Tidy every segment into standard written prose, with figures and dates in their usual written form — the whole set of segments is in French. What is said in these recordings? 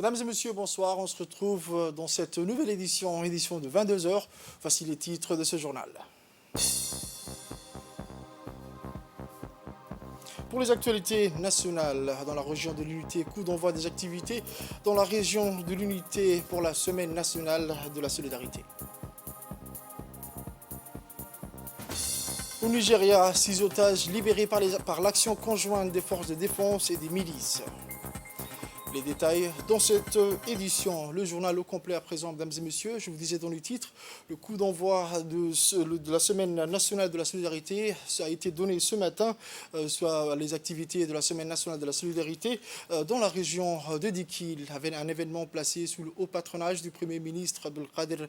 Mesdames et messieurs, bonsoir. On se retrouve dans cette nouvelle édition de 22 heures. Voici les titres de ce journal. Pour les actualités nationales, dans la région de l'Unité, coup d'envoi des activités dans la région de l'Unité pour la Semaine nationale de la solidarité. Au Nigeria, 6 otages libérés par l'action conjointe des forces de défense et des milices. Les détails dans cette édition. Le journal au complet à présent, mesdames et messieurs. Je vous disais dans le titre, le coup d'envoi de la Semaine nationale de la solidarité ça a été donné ce matin, soit les activités de la Semaine nationale de la solidarité dans la région de Dikil, avec un événement placé sous le haut patronage du Premier ministre Abdelkader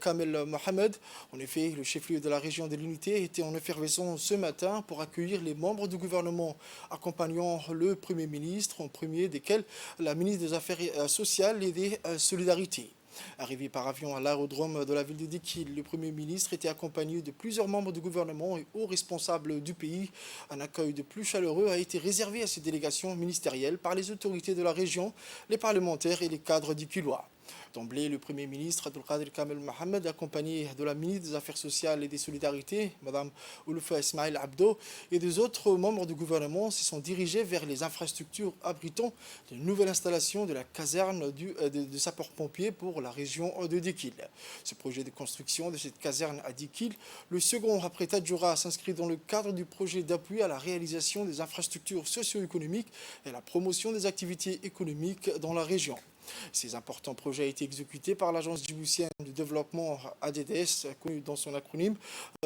Kamel Mohamed. En effet, le chef-lieu de la région de l'Unité était en effervescence ce matin pour accueillir les membres du gouvernement accompagnant le Premier ministre, en premier desquels la ministre des Affaires sociales et des Solidarités. Arrivé par avion à l'aérodrome de la ville de Dikil, le Premier ministre était accompagné de plusieurs membres du gouvernement et hauts responsables du pays. Un accueil de plus chaleureux a été réservé à ces délégations ministérielles par les autorités de la région, les parlementaires et les cadres dikilois. D'emblée, le Premier ministre Abdelkader Kamel Mohamed, accompagné de la ministre des Affaires sociales et des Solidarités, Mme Olofa Ismail Abdo, et des autres membres du gouvernement, se sont dirigés vers les infrastructures abritant de nouvelles installations de la caserne de sapeurs-pompiers pour la région de Dikil. Ce projet de construction de cette caserne à Dikil, le second après Tadjoura, s'inscrit dans le cadre du projet d'appui à la réalisation des infrastructures socio-économiques et à la promotion des activités économiques dans la région. Ces importants projets ont été exécutés par l'Agence djiboutienne du développement ADDS, connue dans son acronyme.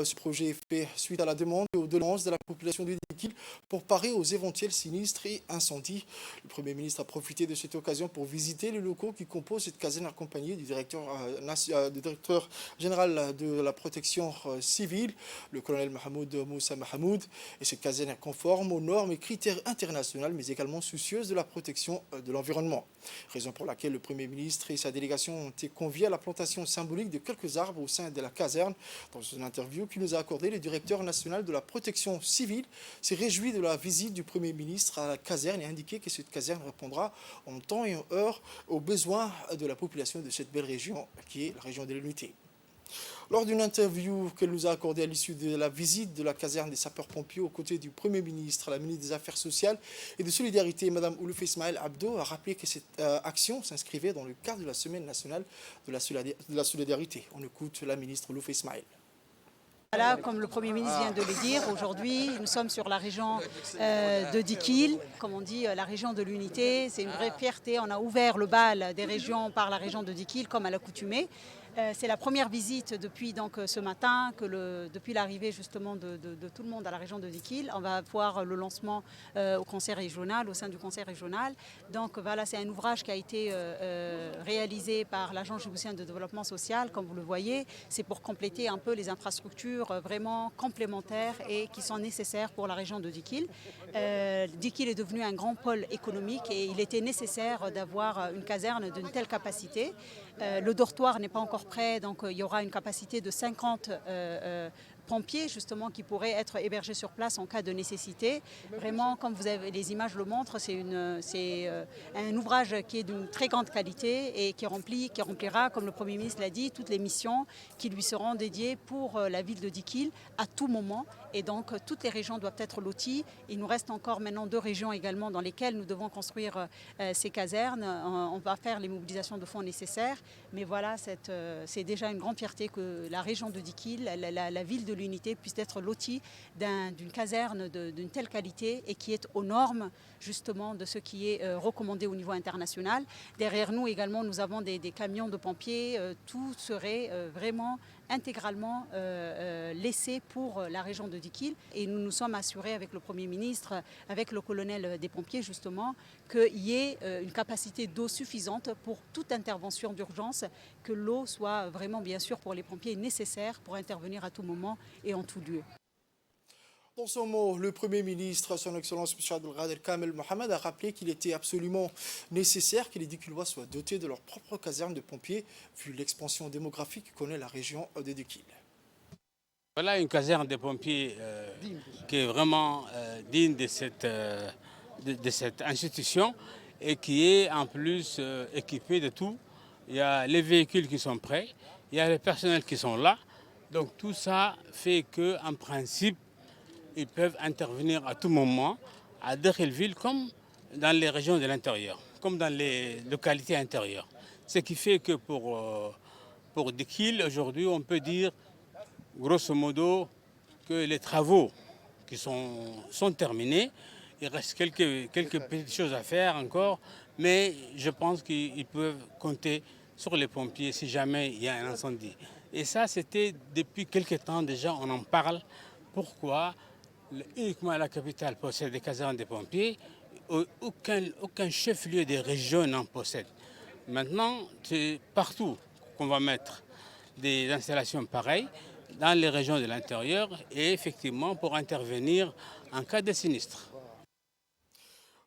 Ce projet est fait suite à la demande et aux doléances de la population de Dikil pour parer aux éventuels sinistres et incendies. Le Premier ministre a profité de cette occasion pour visiter les locaux qui composent cette caserne accompagné du directeur général de la protection civile, le colonel Mahmoud Moussa Mahamoud. Et cette caserne est conforme aux normes et critères internationaux, mais également soucieuse de la protection de l'environnement. Raison pour laquelle le Premier ministre et sa délégation ont été conviés à la plantation symbolique de quelques arbres au sein de la caserne. Dans une interview qu'il nous a accordée, le directeur national de la protection civile s'est réjoui de la visite du Premier ministre à la caserne et a indiqué que cette caserne répondra en temps et en heure aux besoins de la population de cette belle région qui est la région de l'Unité. Lors d'une interview qu'elle nous a accordée à l'issue de la visite de la caserne des sapeurs-pompiers aux côtés du Premier ministre, la ministre des Affaires sociales et de Solidarité, Mme Olof Ismail Abdo, a rappelé que cette action s'inscrivait dans le cadre de la Semaine nationale de la solidarité. On écoute la ministre Olof Ismail. Voilà, comme le Premier ministre vient de le dire, aujourd'hui, nous sommes sur la région de Dikil, comme on dit, la région de l'unité. C'est une vraie fierté. On a ouvert le bal des régions par la région de Dikil, comme à l'accoutumée. C'est la première visite depuis ce matin, depuis l'arrivée justement de tout le monde à la région de Dikil. On va voir le lancement au conseil régional, au sein du conseil régional. Donc voilà, c'est un ouvrage qui a été réalisé par l'Agence djiboutienne de développement social, comme vous le voyez. C'est pour compléter un peu les infrastructures vraiment complémentaires et qui sont nécessaires pour la région de Dikil. Dikil est devenu un grand pôle économique et il était nécessaire d'avoir une caserne d'une telle capacité. Le dortoir n'est pas encore prêt, donc il y aura une capacité de 50 pompiers justement qui pourraient être hébergés sur place en cas de nécessité. Vraiment, comme vous avez, les images le montrent, c'est un ouvrage qui est d'une très grande qualité et qui remplira, comme le Premier ministre l'a dit, toutes les missions qui lui seront dédiées pour la ville de Dikil à tout moment. Et donc, toutes les régions doivent être loties. Il nous reste encore maintenant 2 régions également dans lesquelles nous devons construire ces casernes. On va faire les mobilisations de fonds nécessaires. Mais voilà, c'est déjà une grande fierté que la région de Dikil, la ville de l'unité, puisse être lotie d'une caserne d'une telle qualité et qui est aux normes justement de ce qui est recommandé au niveau international. Derrière nous également, nous avons des camions de pompiers. Tout serait vraiment intégralement laissé pour la région de Dikil. Et nous nous sommes assurés avec le Premier ministre, avec le colonel des pompiers justement, qu'il y ait une capacité d'eau suffisante pour toute intervention d'urgence, que l'eau soit vraiment bien sûr pour les pompiers nécessaire pour intervenir à tout moment et en tout lieu. Dans son mot, le Premier ministre, son Excellence M. Abdelkader Kamel Mohamed, a rappelé qu'il était absolument nécessaire que les Dikilois soient dotés de leur propre caserne de pompiers, vu l'expansion démographique que connaît la région de Dikil. Voilà une caserne de pompiers qui est vraiment digne de cette institution. et qui est en plus équipé de tout. Il y a les véhicules qui sont prêts, il y a les personnels qui sont là. Donc tout ça fait qu'en principe, ils peuvent intervenir à tout moment à Dakhilville comme dans les régions de l'intérieur, comme dans les localités intérieures. Ce qui fait que pour Dikil, aujourd'hui, on peut dire grosso modo que les travaux qui sont terminés. Il reste quelques petites choses à faire encore, mais je pense qu'ils peuvent compter sur les pompiers si jamais il y a un incendie. Et ça, c'était depuis quelques temps déjà, on en parle. Pourquoi uniquement la capitale possède des casernes des pompiers, aucun chef-lieu des régions n'en possède. Maintenant, c'est partout qu'on va mettre des installations pareilles dans les régions de l'intérieur et effectivement pour intervenir en cas de sinistre.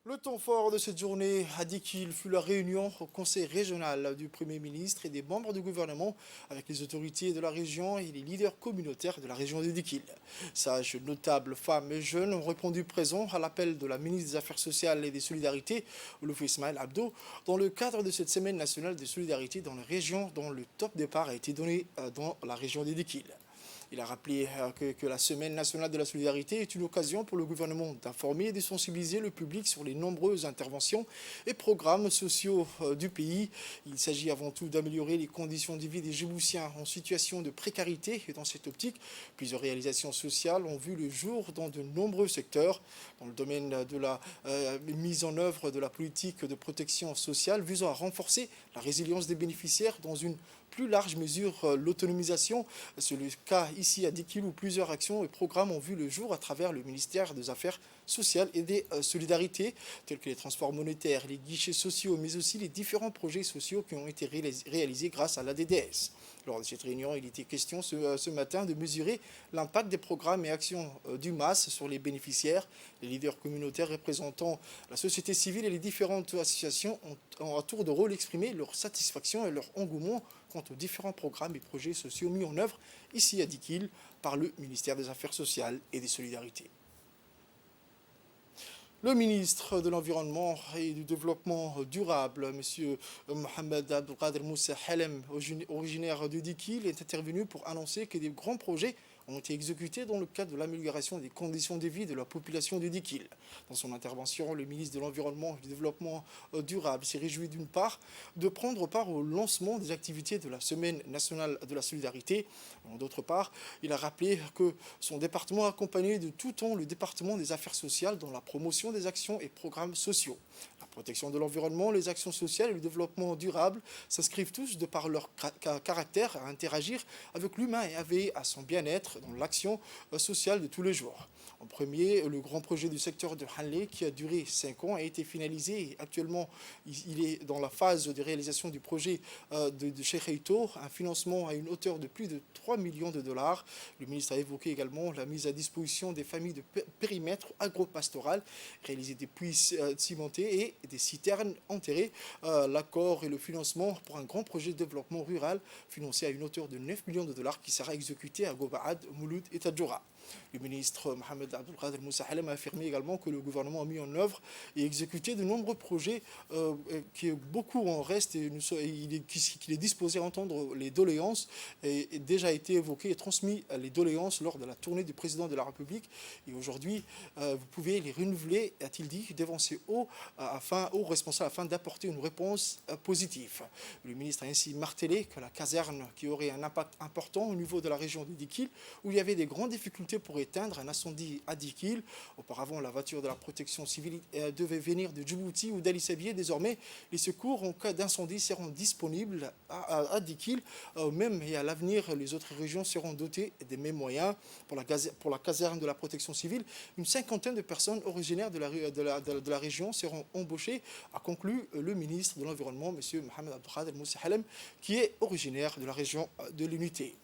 Le temps fort de cette journée a dit qu'il fut la réunion au conseil régional du Premier ministre et des membres du gouvernement avec les autorités de la région et les leaders communautaires de la région de Dikil. Sages, notables, femmes et jeunes ont répondu présents à l'appel de la ministre des Affaires sociales et des Solidarités, Olouf Ismaël Abdo, dans le cadre de cette semaine nationale des solidarités dans les régions dont le top départ a été donné dans la région de Dikil. Il a rappelé que la Semaine nationale de la solidarité est une occasion pour le gouvernement d'informer et de sensibiliser le public sur les nombreuses interventions et programmes sociaux du pays. Il s'agit avant tout d'améliorer les conditions de vie des Djiboutiens en situation de précarité. Et dans cette optique, plusieurs réalisations sociales ont vu le jour dans de nombreux secteurs. Dans le domaine de la mise en œuvre de la politique de protection sociale visant à renforcer la résilience des bénéficiaires dans une plus large mesure l'autonomisation. C'est le cas ici à Dikil où plusieurs actions et programmes ont vu le jour à travers le ministère des Affaires sociales et des solidarités, tels que les transports monétaires, les guichets sociaux, mais aussi les différents projets sociaux qui ont été réalisés grâce à l'ADDS. Lors de cette réunion, il était question ce matin de mesurer l'impact des programmes et actions du MAS sur les bénéficiaires. Les leaders communautaires représentant la société civile et les différentes associations ont à tour de rôle exprimé leur satisfaction et leur engouement quant aux différents programmes et projets sociaux mis en œuvre ici à Dikil par le ministère des Affaires sociales et des Solidarités. Le ministre de l'Environnement et du Développement durable, M. Mohamed Abdelkader Moussa Halem, originaire de Dikil, est intervenu pour annoncer que des grands projets ont été exécutés dans le cadre de l'amélioration des conditions de vie de la population de Dikil. Dans son intervention, le ministre de l'Environnement et du Développement durable s'est réjoui d'une part de prendre part au lancement des activités de la Semaine nationale de la solidarité. D'autre part, il a rappelé que son département a accompagné de tout temps le département des affaires sociales dans la promotion des actions et programmes sociaux. La protection de l'environnement, les actions sociales et le développement durable s'inscrivent tous de par leur caractère à interagir avec l'humain et à veiller à son bien-être dans l'action sociale de tous les jours. En premier, le grand projet du secteur de Hanlé, qui a duré 5 ans, a été finalisé et actuellement il est dans la phase de réalisation du projet de Cheikh Haïto, un financement à une hauteur de plus de 3 millions de dollars. Le ministre a évoqué également la mise à disposition des familles de périmètre agro-pastoral, réaliser des puits cimentés et des citernes enterrées, l'accord et le financement pour un grand projet de développement rural financé à une hauteur de 9 millions de dollars qui sera exécuté à Gobaad, Mouloud et Tadjoura. Le ministre Mohamed Abdelkader Moussa Halem a affirmé également que le gouvernement a mis en œuvre et exécuté de nombreux projets qui beaucoup en restent et qu'il est disposé à entendre les doléances et déjà été évoqué et transmis les doléances lors de la tournée du président de la République. Et aujourd'hui, vous pouvez les renouveler, a-t-il dit, devant ces hauts responsables afin d'apporter une réponse positive. Le ministre a ainsi martelé que la caserne qui aurait un impact important au niveau de la région de Dikil, où il y avait des grandes difficultés pour éteindre un incendie à Dikil. Auparavant, la voiture de la protection civile devait venir de Djibouti ou d'Ali Sabieh. Désormais, les secours en cas d'incendie seront disponibles à Dikil. Même et à l'avenir, les autres régions seront dotées des mêmes moyens. Pour la caserne de la protection civile, une cinquantaine de personnes originaires de la région seront embauchées, a conclu le ministre de l'Environnement, M. Mohamed Abdelkader Moussa Halem, qui est originaire de la région de l'Unité.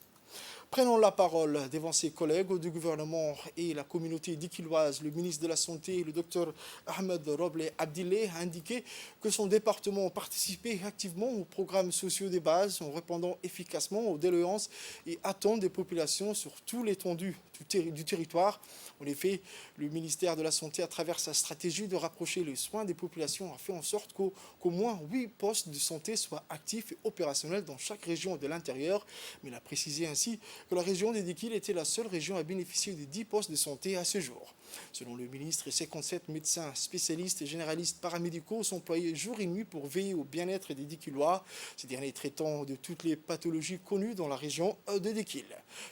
Prenons la parole devant ses collègues du gouvernement et la communauté dikiloise. Le ministre de la Santé, le docteur Ahmed Roble Abdilé, a indiqué que son département participait activement aux programmes sociaux de base en répondant efficacement aux doléances et attentes des populations sur tout l'étendue du territoire. En effet, le ministère de la Santé, à travers sa stratégie de rapprocher les soins des populations, a fait en sorte qu'au moins 8 postes de santé soient actifs et opérationnels dans chaque région de l'intérieur. Mais il a précisé ainsi que la région des Dikil était la seule région à bénéficier de 10 postes de santé à ce jour. Selon le ministre, 57 médecins spécialistes et généralistes paramédicaux sont employés jour et nuit pour veiller au bien-être des Dikilois, ces derniers traitant de toutes les pathologies connues dans la région de Dikil.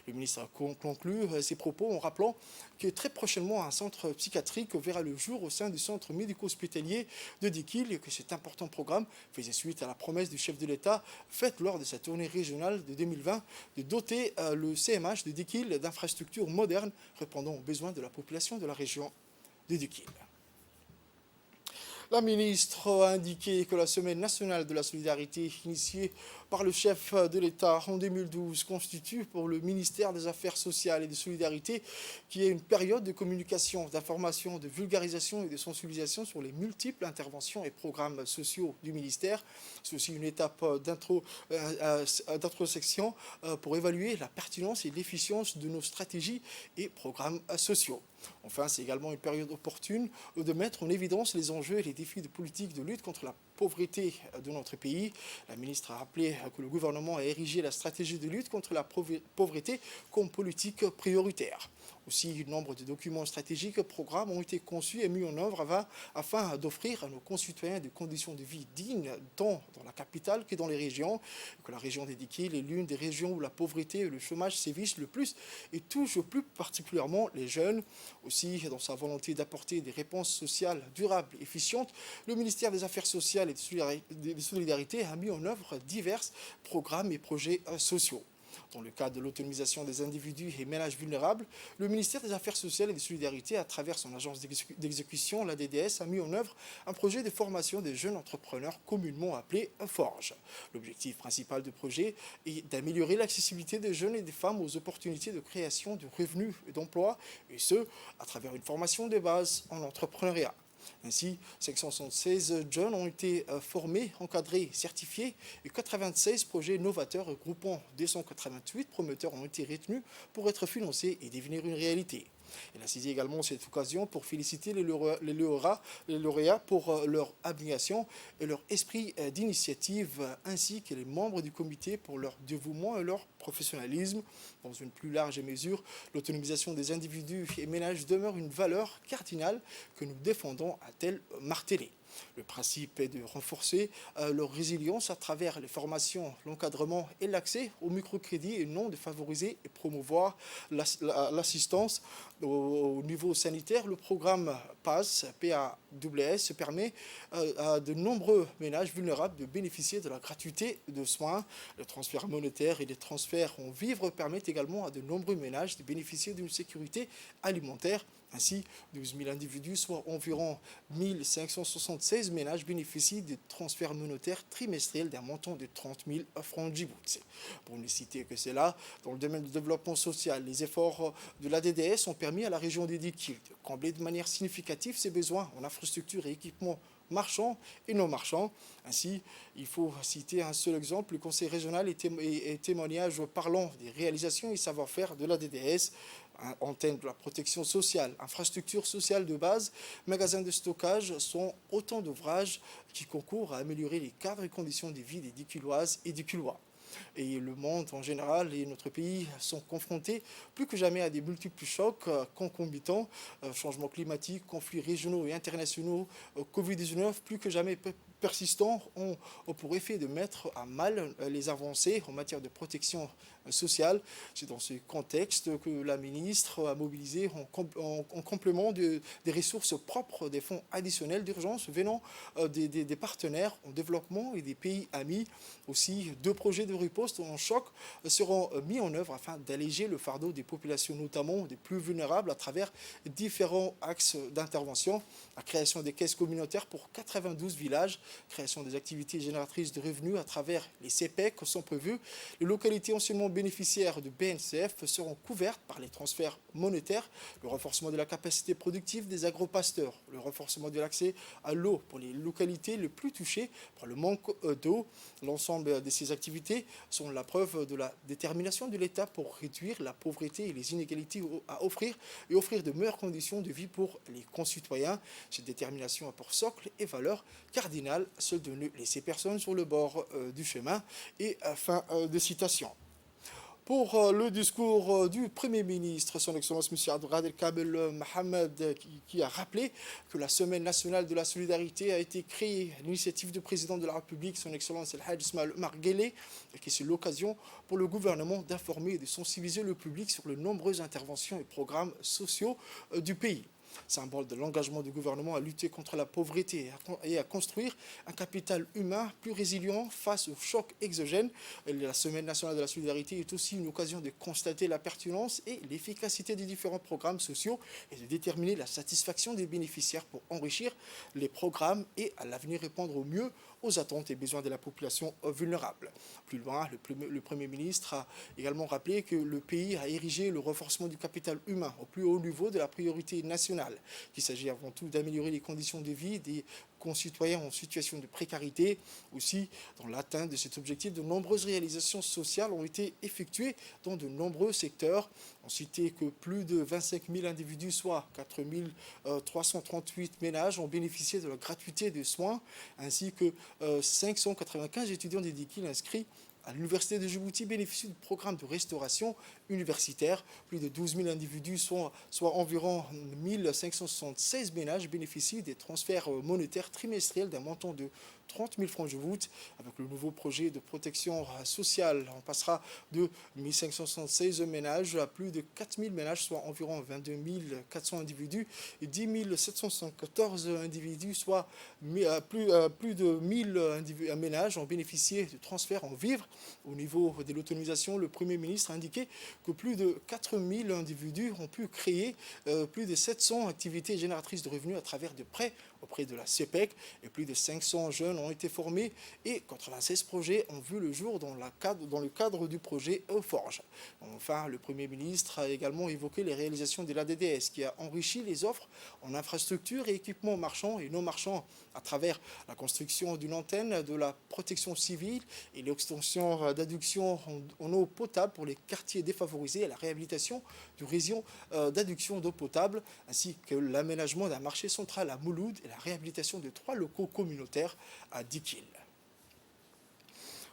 Le ministre a conclu ses propos en rappelant que très prochainement un centre psychiatrique verra le jour au sein du centre médico-hospitalier de Dikil et que cet important programme faisait suite à la promesse du chef de l'État faite lors de sa tournée régionale de 2020 de doter le CMH de Dikil d'infrastructures modernes répondant aux besoins de la population de la région de Dikil. La ministre a indiqué que la Semaine nationale de la solidarité initiée par le chef de l'État en 2012 constitue pour le ministère des Affaires sociales et de solidarité qui est une période de communication, d'information, de vulgarisation et de sensibilisation sur les multiples interventions et programmes sociaux du ministère. C'est aussi une étape d'introspection pour évaluer la pertinence et l'efficience de nos stratégies et programmes sociaux. Enfin, c'est également une période opportune de mettre en évidence les enjeux et les défis de politique de lutte contre la pauvreté de notre pays. La ministre a rappelé que le gouvernement a érigé la stratégie de lutte contre la pauvreté comme politique prioritaire. Aussi, nombre de documents stratégiques, programmes ont été conçus et mis en œuvre afin d'offrir à nos concitoyens des conditions de vie dignes, tant dans la capitale que dans les régions. Que la région des Dikil est l'une des régions où la pauvreté et le chômage sévissent le plus et touchent plus particulièrement les jeunes. Aussi, dans sa volonté d'apporter des réponses sociales durables et efficientes, le ministère des Affaires sociales et de Solidarité a mis en œuvre divers programmes et projets sociaux. Dans le cadre de l'autonomisation des individus et ménages vulnérables, le ministère des Affaires sociales et de Solidarité, à travers son agence d'exécution, la DDS, a mis en œuvre un projet de formation des jeunes entrepreneurs communément appelé Forge. L'objectif principal du projet est d'améliorer l'accessibilité des jeunes et des femmes aux opportunités de création de revenus et d'emploi, et ce, à travers une formation de base en entrepreneuriat. Ainsi, 576 jeunes ont été formés, encadrés, certifiés et 96 projets novateurs regroupant 288 promoteurs ont été retenus pour être financés et devenir une réalité. Elle a saisi également cette occasion pour féliciter les lauréats pour leur abnégation et leur esprit d'initiative, ainsi que les membres du comité pour leur dévouement et leur professionnalisme. Dans une plus large mesure, l'autonomisation des individus et ménages demeure une valeur cardinale que nous défendons, a-t-elle martelé. Le principe est de renforcer leur résilience à travers les formations, l'encadrement et l'accès au microcrédit et non de favoriser et promouvoir l'assistance au niveau sanitaire. Le programme PAS permet à de nombreux ménages vulnérables de bénéficier de la gratuité de soins. Le transfert monétaire et les transferts en vivres permettent également à de nombreux ménages de bénéficier d'une sécurité alimentaire. Ainsi, 12 000 individus, soit environ 1 576 ménages, bénéficient de transferts monétaires trimestriels d'un montant de 30 000 francs Djibouti. Pour ne citer que cela, dans le domaine du développement social, les efforts de la DDS ont permis à la région des Dikil de combler de manière significative ses besoins en infrastructures et équipements marchands et non marchands. Ainsi, il faut citer un seul exemple, le Conseil régional et témoignage parlant des réalisations et savoir-faire de la DDS, antenne de la protection sociale, infrastructures sociales de base, magasins de stockage sont autant d'ouvrages qui concourent à améliorer les cadres et conditions de vie des Dikiloises et Dikilois. Et le monde en général et notre pays sont confrontés plus que jamais à des multiples chocs concomitants, changements climatiques, conflits régionaux et internationaux, Covid-19, plus que jamais persistants ont pour effet de mettre à mal les avancées en matière de protection sociale. C'est dans ce contexte que la ministre a mobilisé en complément des ressources propres des fonds additionnels d'urgence venant des partenaires en développement et des pays amis. Aussi, 2 projets de riposte en choc seront mis en œuvre afin d'alléger le fardeau des populations, notamment des plus vulnérables, à travers différents axes d'intervention. La création des caisses communautaires pour 92 villages, création des activités génératrices de revenus à travers les CPEC sont prévues. Les localités anciennement bénéficiaires de BNCF seront couvertes par les transferts monétaires, le renforcement de la capacité productive des agropasteurs, le renforcement de l'accès à l'eau pour les localités les plus touchées par le manque d'eau. L'ensemble de ces activités sont la preuve de la détermination de l'État pour réduire la pauvreté et les inégalités à offrir de meilleures conditions de vie pour les concitoyens. Cette détermination a pour socle et valeur cardinale celle de ne laisser personne sur le bord du chemin. Et fin de citation. Pour le discours du Premier ministre, son Excellence M. Abdelkader Kamel Mohamed, qui a rappelé que la Semaine nationale de la solidarité a été créée à l'initiative du Président de la République, son Excellence El Hadj Ismaël Omar Guelleh, et que c'est l'occasion pour le gouvernement d'informer et de sensibiliser le public sur les nombreuses interventions et programmes sociaux du pays. Symbole de l'engagement du gouvernement à lutter contre la pauvreté et à construire un capital humain plus résilient face aux chocs exogènes. La Semaine nationale de la solidarité est aussi une occasion de constater la pertinence et l'efficacité des différents programmes sociaux et de déterminer la satisfaction des bénéficiaires pour enrichir les programmes et à l'avenir répondre au mieux aux attentes et besoins de la population vulnérable. Plus loin, le Premier ministre a également rappelé que le pays a érigé le renforcement du capital humain au plus haut niveau de la priorité nationale, qu'il s'agit avant tout d'améliorer les conditions de vie des concitoyens en situation de précarité. Aussi, dans l'atteinte de cet objectif, de nombreuses réalisations sociales ont été effectuées dans de nombreux secteurs. On citait que plus de 25 000 individus, soit 4 338 ménages, ont bénéficié de la gratuité des soins, ainsi que 595 étudiants des DIKIL inscrits à l'Université de Djibouti bénéficient du programme de restauration universitaire. Plus de 12 000 individus, soit environ 1576 ménages, bénéficient des transferts monétaires trimestriels d'un montant de 30 000 francs Djibouti. Avec le nouveau projet de protection sociale, on passera de 1576 ménages à plus de 4 000 ménages, soit environ 22 400 individus, et 10 714 individus, soit plus de 1000 ménages ont bénéficié de transferts en vivres. Au niveau de l'autonomisation, le Premier ministre a indiqué que plus de 4 000 individus ont pu créer plus de 700 activités génératrices de revenus à travers de prêts auprès de la CPEC, et plus de 500 jeunes ont été formés et 96 projets ont vu le jour dans le cadre du projet Forge. Enfin, le Premier ministre a également évoqué les réalisations de l'ADDS qui a enrichi les offres en infrastructures et équipements marchands et non marchands à travers la construction d'une antenne de la protection civile et l'extension d'adduction en eau potable pour les quartiers défavorisés et la réhabilitation du réseau d'adduction d'eau potable, ainsi que l'aménagement d'un marché central à Mouloud et la réhabilitation de 3 locaux communautaires à Dikil.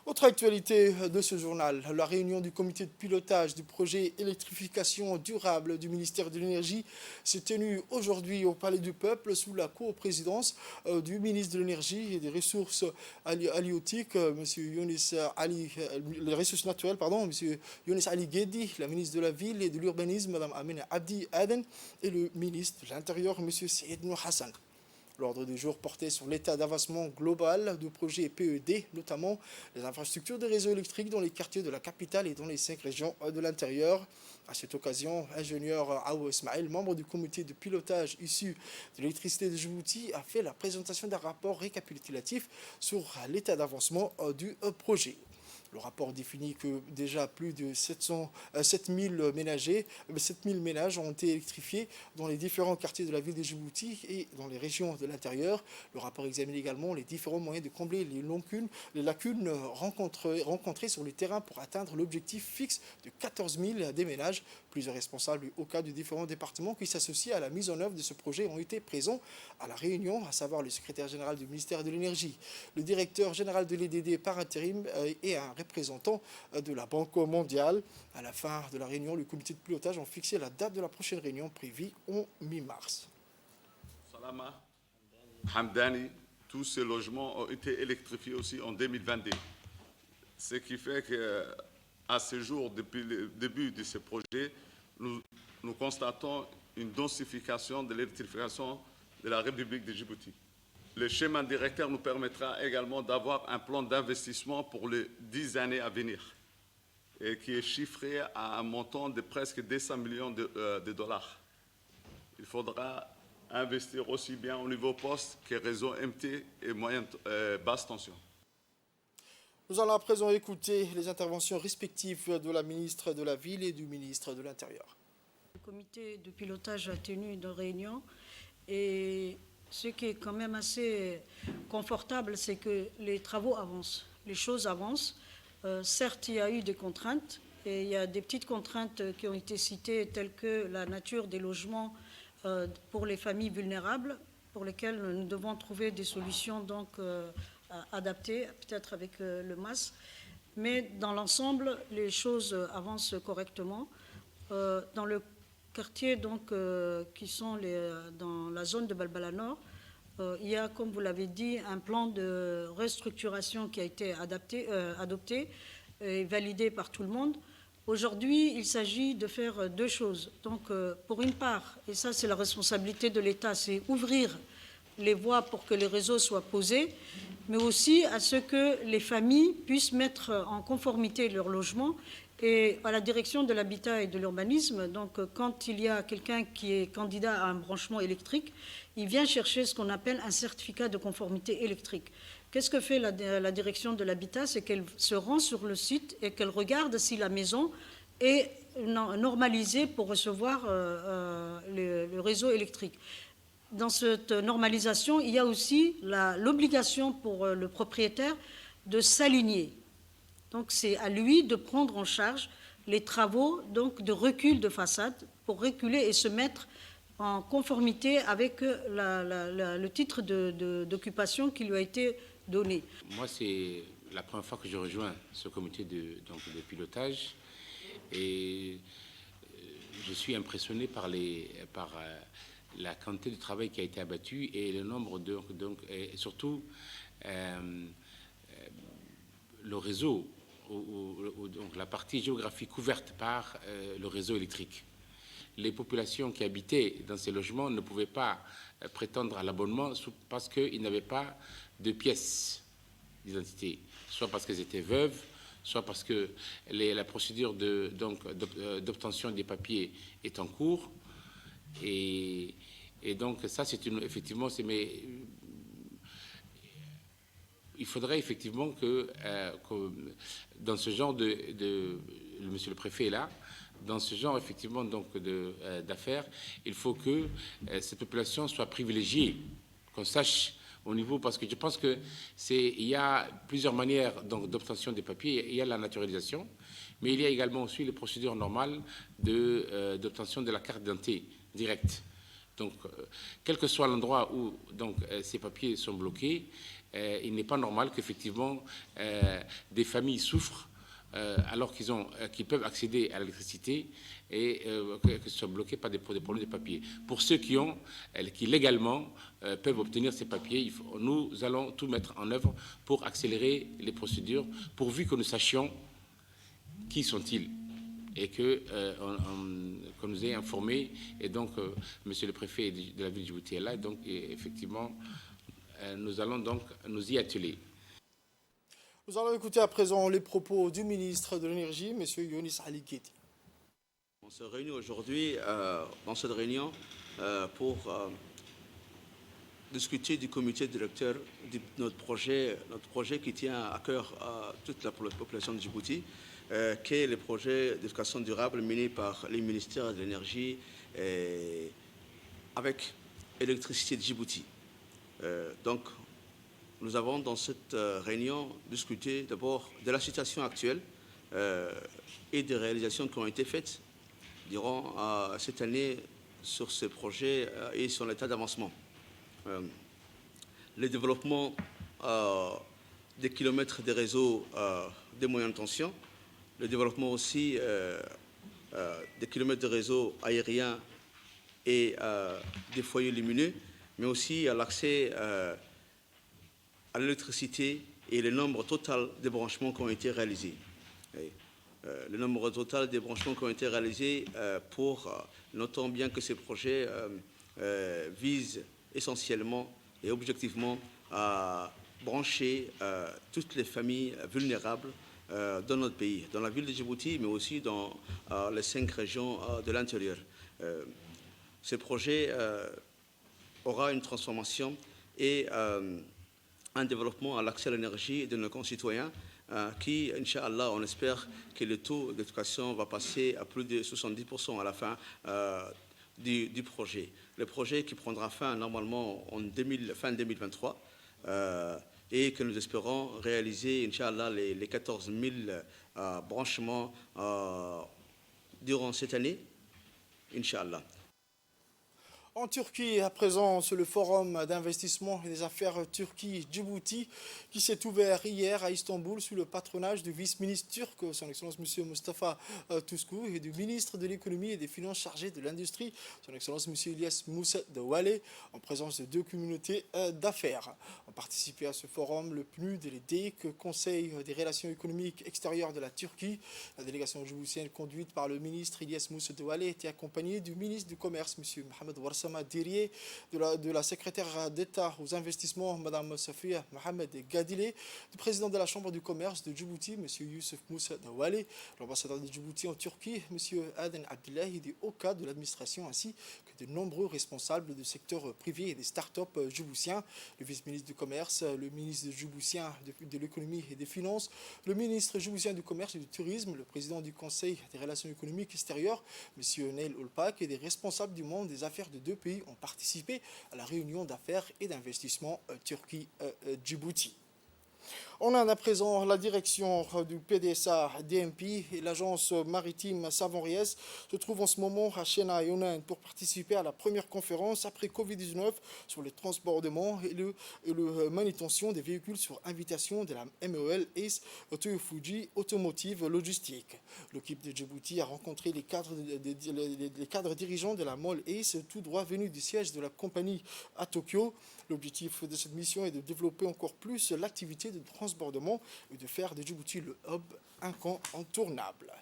Autre actualité de ce journal, la réunion du comité de pilotage du projet électrification durable du ministère de l'Énergie s'est tenue aujourd'hui au Palais du Peuple sous la co-présidence du ministre de l'Énergie et des Ressources halieutiques, M. Younis Ali, les ressources naturelles, M. Younis Ali Ghedi, la ministre de la Ville et de l'Urbanisme, Mme Amina Abdi Aden, et le ministre de l'Intérieur, M. Syed Nour Hassan. L'ordre du jour portait sur l'état d'avancement global du projet PED, notamment les infrastructures de réseaux électriques dans les quartiers de la capitale et dans les 5 régions de l'intérieur. À cette occasion, l'ingénieur Aou Ismaël, membre du comité de pilotage issu de l'électricité de Djibouti, a fait la présentation d'un rapport récapitulatif sur l'état d'avancement du projet. Le rapport définit que déjà plus de 7000 ménages ont été électrifiés dans les différents quartiers de la ville de Djibouti et dans les régions de l'intérieur. Le rapport examine également les différents moyens de combler les lacunes rencontrées sur le terrain pour atteindre l'objectif fixe de 14 000 des ménages. Plusieurs responsables au cas de différents départements qui s'associent à la mise en œuvre de ce projet ont été présents à la réunion, à savoir le secrétaire général du ministère de l'Énergie, le directeur général de l'EDD par intérim et un représentant de la Banque mondiale. À la fin de la réunion, le comité de pilotage a fixé la date de la prochaine réunion prévue en mi-mars. Salama, Hamdani, tous ces logements ont été électrifiés aussi en 2022. Ce qui fait qu'à ce jour, depuis le début de ce projet, nous constatons une densification de l'électrification de la République de Djibouti. Le schéma directeur nous permettra également d'avoir un plan d'investissement pour les 10 années à venir, et qui est chiffré à un montant de presque 200 millions de dollars. Il faudra investir aussi bien au niveau poste que réseau MT et basse tension. Nous allons à présent écouter les interventions respectives de la ministre de la Ville et du ministre de l'Intérieur. Le comité de pilotage a tenu une réunion et ce qui est quand même assez confortable, c'est que les travaux avancent, les choses avancent. Certes, il y a eu des contraintes et il y a des petites contraintes qui ont été citées telles que la nature des logements pour les familles vulnérables pour lesquelles nous devons trouver des solutions donc adaptées, peut-être avec le MAS. Mais dans l'ensemble, les choses avancent correctement. Dans le quartier donc, qui sont dans la zone de Balbala Nord, il y a, comme vous l'avez dit, un plan de restructuration qui a été adopté et validé par tout le monde. Aujourd'hui, il s'agit de faire deux choses. Donc, pour une part, et ça c'est la responsabilité de l'État, c'est ouvrir les voies pour que les réseaux soient posés, mais aussi à ce que les familles puissent mettre en conformité leur logement. Et à la direction de l'habitat et de l'urbanisme, donc quand il y a quelqu'un qui est candidat à un branchement électrique, il vient chercher ce qu'on appelle un certificat de conformité électrique. Qu'est-ce que fait la direction de l'habitat? C'est qu'elle se rend sur le site et qu'elle regarde si la maison est normalisée pour recevoir le réseau électrique. Dans cette normalisation, il y a aussi l'obligation pour le propriétaire de s'aligner. Donc c'est à lui de prendre en charge les travaux donc, de recul de façade pour reculer et se mettre en conformité avec le titre d'occupation qui lui a été donné. Moi, c'est la première fois que je rejoins ce comité de pilotage et je suis impressionné par la quantité de travail qui a été abattu et le nombre et surtout le réseau, donc la partie géographique couverte par le réseau électrique. Les populations qui habitaient dans ces logements ne pouvaient pas prétendre à l'abonnement parce qu'ils n'avaient pas de pièces d'identité, soit parce qu'elles étaient veuves, soit parce que la procédure d'obtention des papiers est en cours. Et donc ça, effectivement, mais il faudrait effectivement que dans ce genre monsieur le préfet est là, dans ce genre effectivement d'affaires, il faut que cette population soit privilégiée, qu'on sache au niveau, parce que je pense que il y a plusieurs manières d'obtention des papiers. Il y a la naturalisation, mais il y a également aussi les procédures normales d'obtention de la carte d'identité directe. Donc, quel que soit l'endroit où ces papiers sont bloqués, il n'est pas normal qu'effectivement des familles souffrent alors qu'ils peuvent accéder à l'électricité et que ce soit bloqué par des problèmes de papiers. Pour ceux qui légalement peuvent obtenir ces papiers, nous allons tout mettre en œuvre pour accélérer les procédures, pourvu que nous sachions qui sont-ils et qu'on nous ait informés. Et donc, monsieur le préfet de la ville de Djibouti est là, donc effectivement, nous allons donc nous y atteler. Nous allons écouter à présent les propos du ministre de l'Énergie, M. Younis Ali Keti. On se réunit aujourd'hui dans cette réunion pour discuter du comité directeur de notre projet qui tient à cœur à toute la population de Djibouti, qui est le projet d'éducation durable mené par les ministères de l'Énergie avec Électricité de Djibouti. Donc, nous avons dans cette réunion discuté d'abord de la situation actuelle et des réalisations qui ont été faites durant cette année sur ce projet et sur l'état d'avancement. Le développement des kilomètres des réseaux de moyenne tension, le développement aussi des kilomètres de réseaux aériens et des foyers lumineux, mais aussi à l'accès à l'électricité et le nombre total de branchements qui ont été réalisés. Le nombre total de branchements qui ont été réalisés notons bien que ces projets visent essentiellement et objectivement brancher toutes les familles vulnérables dans notre pays, dans la ville de Djibouti, mais aussi dans les 5 régions de l'intérieur. Ce projet aura une transformation et un développement à l'accès à l'énergie de nos concitoyens qui, Inch'Allah, on espère que le taux d'éducation va passer à plus de 70% à la fin du projet. Le projet qui prendra fin normalement en fin 2023 et que nous espérons réaliser, Inch'Allah, les 14 000 branchements durant cette année, Inch'Allah. En Turquie, à présent, c'est le forum d'investissement et des affaires Turquie-Djibouti qui s'est ouvert hier à Istanbul sous le patronage du vice-ministre turc, son Excellence M. Mustafa Tuzcu, et du ministre de l'économie et des finances chargé de l'industrie, son Excellence M. Ilyas Moussa Dawale, en présence de 2 communautés d'affaires. Ont participé à ce forum le PNUD et les DEIC, Conseil des relations économiques extérieures de la Turquie. La délégation djiboutienne conduite par le ministre Ilyas Moussa Dawale était accompagnée du ministre du Commerce, M. Mohamed Warsa Dirier, de la secrétaire d'État aux investissements, Mme Safia Mohamed Gadile, du président de la Chambre du commerce de Djibouti, M. Youssef Moussa Dawale, l'ambassadeur de Djibouti en Turquie, M. Aden Abdullahi, des hauts cadres de l'administration, ainsi que de nombreux responsables du secteur privé et des start-up djiboutiens, le vice-ministre du commerce, le ministre djiboutien de l'économie et des finances, le ministre djiboutien du commerce et du tourisme, le président du Conseil des relations économiques extérieures, M. Neil Olpak, et des responsables du monde des affaires de 2 pays ont participé à la réunion d'affaires et d'investissement Turquie-Djibouti. On a à présent la direction du PDSA DMP et l'agence maritime Savon-Riez se trouve en ce moment à Chennai en Inde pour participer à la première conférence après Covid-19 sur les transbordements et le manutention des véhicules sur invitation de la MEL ACE Toyofuji Automotive Logistique. L'équipe de Djibouti a rencontré les cadres dirigeants de la MOL ACE tout droit venus du siège de la compagnie à Tokyo. L'objectif de cette mission est de développer encore plus l'activité de transbordement et de faire de Djibouti le hub incontournable.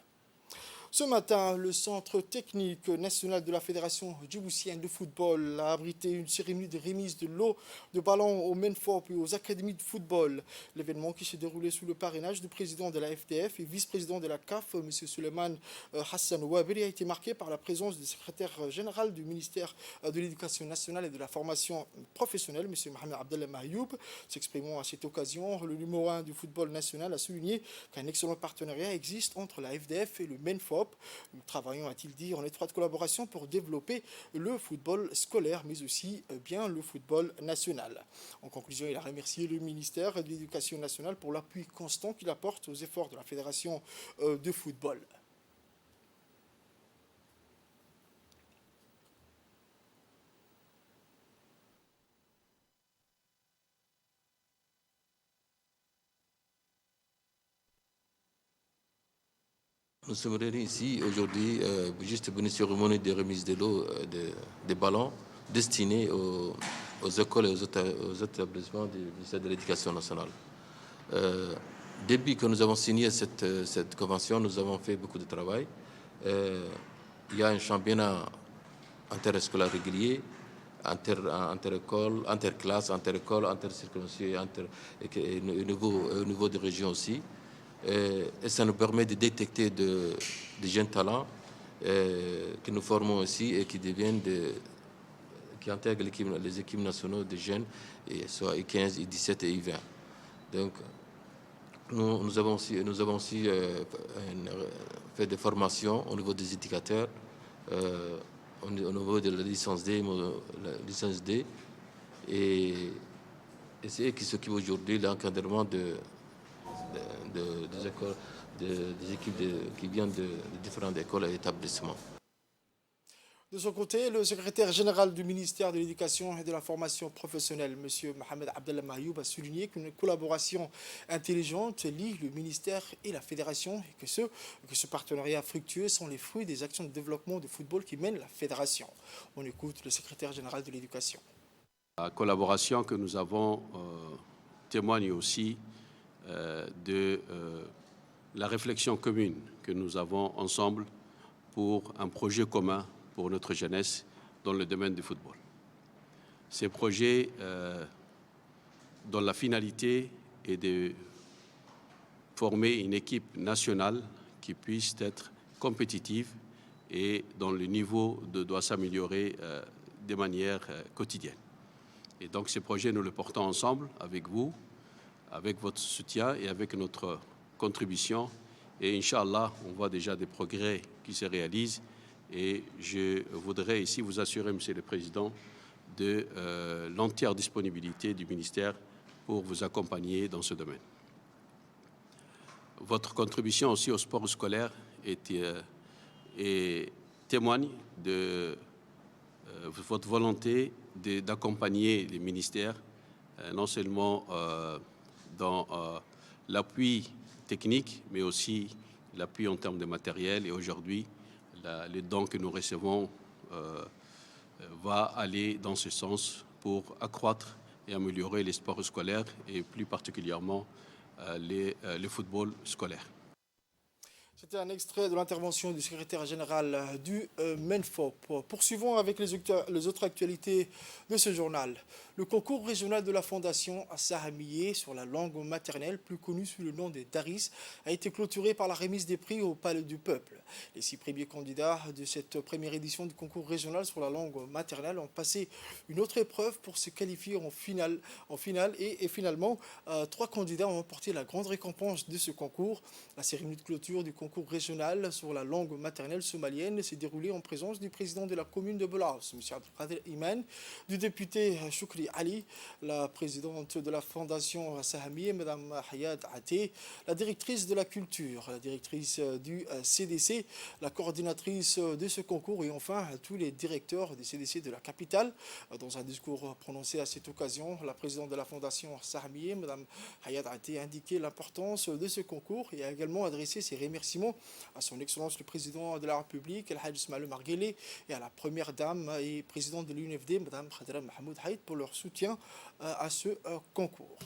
Ce matin, le Centre technique national de la Fédération djiboutienne de football a abrité une cérémonie de remise de lot de ballons aux MENFOP et aux académies de football. L'événement qui s'est déroulé sous le parrainage du président de la FDF et vice-président de la CAF, M. Suleiman Hassan Ouaberi, a été marqué par la présence du secrétaire général du ministère de l'Éducation nationale et de la formation professionnelle, M. Mohamed Abdellah Mayoub. S'exprimant à cette occasion, le numéro 1 du football national a souligné qu'un excellent partenariat existe entre la FDF et le MENFOP. Nous travaillons, a-t-il dit, en étroite collaboration pour développer le football scolaire, mais aussi bien le football national. En conclusion, il a remercié le ministère de l'Éducation nationale pour l'appui constant qu'il apporte aux efforts de la Fédération de football. Nous sommes réunis ici aujourd'hui juste pour une cérémonie de remise de l'eau des ballons destinés aux écoles et aux établissements du ministère de l'Éducation nationale. Depuis que nous avons signé cette convention, nous avons fait beaucoup de travail. Il y a un championnat interscolaire régulier, inter-école, interclasse, inter-école, inter-circonscription et au niveau des régions aussi. Et ça nous permet de détecter des jeunes talents que nous formons aussi et qui intègrent les équipes nationales des jeunes, soit I15, I17 et I20. Donc, nous avons aussi fait des formations au niveau des éducateurs, au niveau de la licence D, et c'est eux qui s'occupent aujourd'hui de l'encadrement des équipes qui viennent de différentes écoles et établissements. De son côté, le secrétaire général du ministère de l'Éducation et de la formation professionnelle, M. Mohamed Abdellah Mayoub, a souligné qu'une collaboration intelligente lie le ministère et la fédération et que ce partenariat fructueux sont les fruits des actions de développement de football qui mène la fédération. On écoute le secrétaire général de l'Éducation. La collaboration que nous avons témoigne aussi de la réflexion commune que nous avons ensemble pour un projet commun pour notre jeunesse dans le domaine du football. Ces projets dont la finalité est de former une équipe nationale qui puisse être compétitive et dont le niveau doit s'améliorer de manière quotidienne. Et donc ces projets, nous les portons ensemble avec vous, avec votre soutien et avec notre contribution. Et Inch'Allah, on voit déjà des progrès qui se réalisent. Et je voudrais ici vous assurer, Monsieur le Président, de l'entière disponibilité du ministère pour vous accompagner dans ce domaine. Votre contribution aussi au sport scolaire témoigne de votre volonté d'accompagner les ministères, non seulement dans l'appui technique, mais aussi l'appui en termes de matériel. Et aujourd'hui, les dons que nous recevons va aller dans ce sens pour accroître et améliorer les sports scolaires et plus particulièrement le football scolaire. C'était un extrait de l'intervention du secrétaire général du MENFOP. Poursuivons avec les autres actualités de ce journal. Le concours régional de la Fondation Sahamié sur la langue maternelle, plus connu sous le nom des Daris, a été clôturé par la remise des prix au Palais du Peuple. Les 6 premiers candidats de cette première édition du concours régional sur la langue maternelle ont passé une autre épreuve pour se qualifier en finale et finalement, 3 candidats ont remporté la grande récompense de ce concours. La cérémonie de clôture du concours régional sur la langue maternelle somalienne s'est déroulée en présence du président de la commune de Bolaos, M. Abdelkader Iman, du député Choukri Ali, la présidente de la Fondation Sahamié, Mme Hayat Até, la directrice de la culture, la directrice du CDC, la coordinatrice de ce concours et enfin tous les directeurs des CDC de la capitale. Dans un discours prononcé à cette occasion, la présidente de la Fondation Sahamié, Mme Hayat Até, a indiqué l'importance de ce concours et a également adressé ses remerciements à son Excellence le Président de la République, El Hadj Ismaïl Omar Guelleh, et à la Première Dame et Présidente de l'UNFD, Mme Khadra Mahmoud Haït, pour leur soutien à ce concours.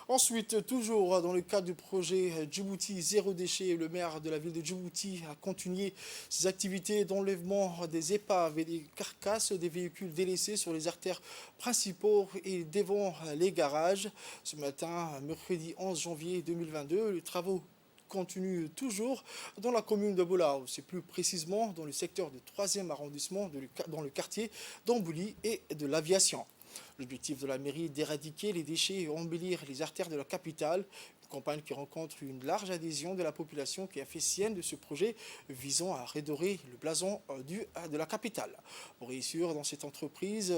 Ensuite, toujours dans le cadre du projet Djibouti Zéro Déchet, le maire de la ville de Djibouti a continué ses activités d'enlèvement des épaves et des carcasses des véhicules délaissés sur les artères principaux et devant les garages. Ce matin, mercredi 11 janvier 2022, les travaux continue toujours dans la commune de Bolaos, et plus précisément dans le secteur du 3e arrondissement, dans le quartier d'Ambouli et de l'Aviation. L'objectif de la mairie est d'éradiquer les déchets et embellir les artères de la capitale. Une campagne qui rencontre une large adhésion de la population qui a fait sienne de ce projet visant à redorer le blason de la capitale. Pour réussir dans cette entreprise,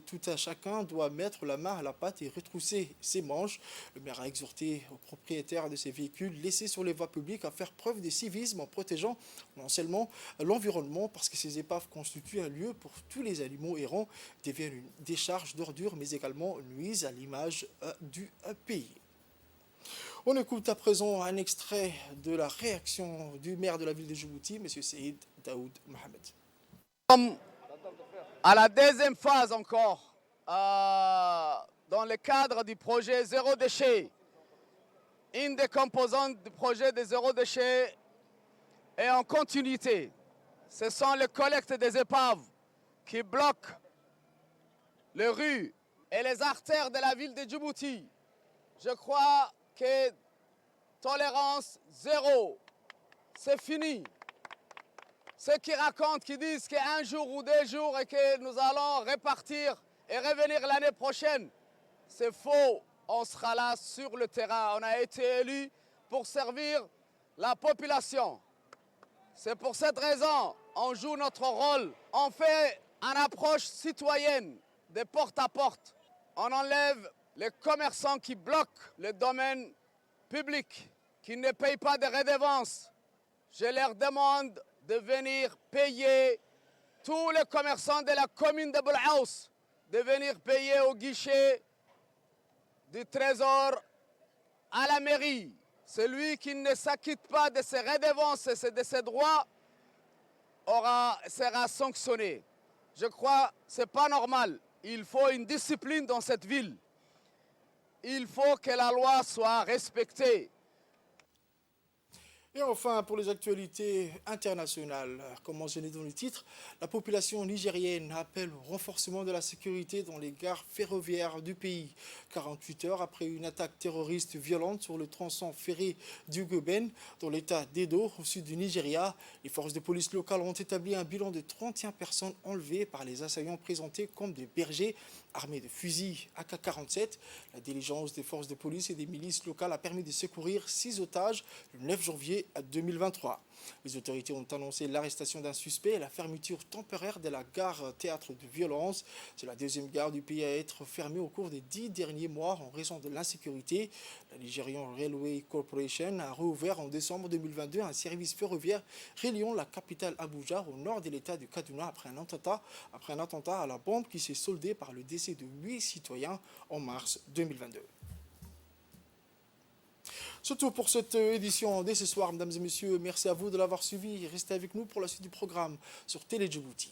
tout un chacun doit mettre la main à la pâte et retrousser ses manches. Le maire a exhorté aux propriétaires de ces véhicules laissés sur les voies publiques à faire preuve de civisme en protégeant non seulement l'environnement, parce que ces épaves constituent un lieu pour tous les animaux errants, deviennent une décharge d'ordures, mais également nuisent à l'image du pays. On écoute à présent un extrait de la réaction du maire de la ville de Djibouti, M. Seïd Daoud Mohamed. À la deuxième phase encore, dans le cadre du projet Zéro Déchet, une des composantes du projet de Zéro Déchet est en continuité. Ce sont les collectes des épaves qui bloquent les rues et les artères de la ville de Djibouti. Je crois que tolérance zéro, c'est fini. Ceux qui racontent, qui disent qu'un jour ou 2 jours et que nous allons repartir et revenir l'année prochaine, c'est faux. On sera là sur le terrain. On a été élus pour servir la population. C'est pour cette raison on joue notre rôle. On fait une approche citoyenne, de porte à porte. On enlève les commerçants qui bloquent le domaine public, qui ne payent pas de redevances. Je leur demande de venir payer, tous les commerçants de la commune de Bolaos, de venir payer au guichet du trésor à la mairie. Celui qui ne s'acquitte pas de ses redevances et de ses droits sera sanctionné. Je crois que ce n'est pas normal. Il faut une discipline dans cette ville. Il faut que la loi soit respectée. Et enfin, pour les actualités internationales, comme mentionné dans le titre, la population nigérienne appelle au renforcement de la sécurité dans les gares ferroviaires du pays. 48 heures après une attaque terroriste violente sur le tronçon ferré du Goben, dans l'état d'Edo, au sud du Nigeria, les forces de police locales ont établi un bilan de 31 personnes enlevées par les assaillants présentés comme des bergers armés de fusils AK-47. La diligence des forces de police et des milices locales a permis de secourir 6 otages le 9 janvier 2023. Les autorités ont annoncé l'arrestation d'un suspect et la fermeture temporaire de la gare théâtre de violence. C'est la deuxième gare du pays à être fermée au cours des 10 derniers mois en raison de l'insécurité. La Nigerian Railway Corporation a rouvert en décembre 2022 un service ferroviaire reliant la capitale Abuja au nord de l'état de Kaduna après un attentat à la bombe qui s'est soldé par le décès de 8 citoyens en mars 2022. C'est tout pour cette édition dès ce soir, mesdames et messieurs. Merci à vous de l'avoir suivi. Restez avec nous pour la suite du programme sur Télé Djibouti.